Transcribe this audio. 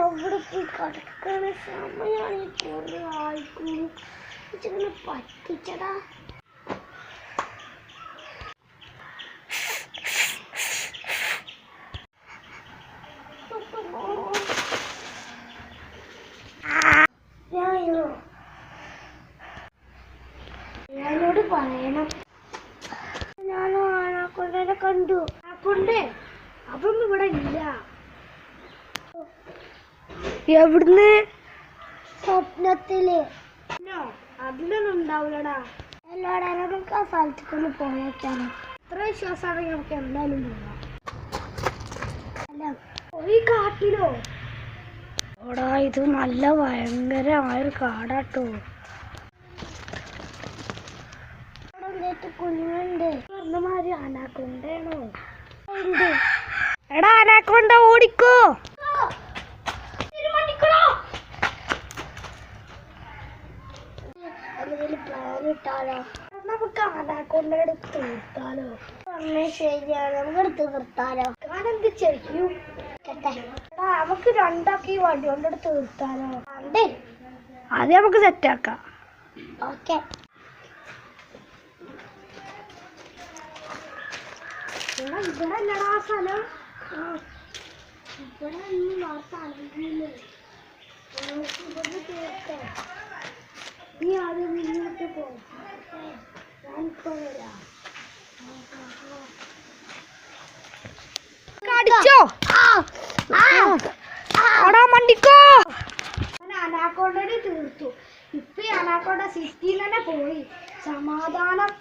അവിടെ പോയി കിടക്കണ സമയമാണ് ഈ കുറേ ആൾക്കും ഇങ്ങനെ പറ്റിച്ചടാ. ഞാനോട് പറയണം, ഞാനും ആനാക്കൊണ്ടനെ കണ്ടു. ആനാക്കൊണ്ടേ അതൊന്നും ഇവിടെ ഇല്ല. എവിടുന്ന്? സ്വപ്നത്തില്. അതിലൊന്നും ഉണ്ടാവില്ലടാ. എല്ലാടാ നമുക്ക് ആ സ്ഥലത്തേക്കൊന്ന് പോയേക്കാണ്. എത്ര വിശ്വാസമാണെങ്കിൽ നമുക്ക് എന്തായാലും പോകാം. അല്ല ഈ കാട്ടിലോ? ഓടാ ഇത് നല്ല ഭയങ്കരമായൊരു കാടാട്ടോ. കുഞ്ഞുണ്ട് പറഞ്ഞമാതിരി ആനാക്കൊണ്ടയാണോ? എടാ ആനാക്കൊണ്ട ഓടിക്കോ. പ്ലാനിട്ടാലോ? നമുക്ക് ആനാക്കൊണ്ടയുടെ തീർത്താലോ? ശരിയാണ്, നമുക്ക് തീർത്താലോ? ഞാനെന്ത് ചെയ്യും? നമുക്ക് രണ്ടാക്കി ഈ വണ്ടി കൊണ്ട് തീർത്താലോ? അത് നമുക്ക് സെറ്റാക്കാം. ഓക്കെ. ഇവിടെ അല്ലടാ സ്ഥലം. ഇവിടെ ഒന്നും ആ സ്ഥലമില്ലേ? ഇവിടെ തീർത്തേ. നീ ആദ്യം മുന്നോട്ട് പോ. ഞാനിപ്പോ വരാം. അനാക്കൊണ്ടടി തീർത്തു. ഇപ്പൊ അനാക്കൊണ്ട സിറ്റിയിൽ തന്നെ പോയി. സമാധാനം.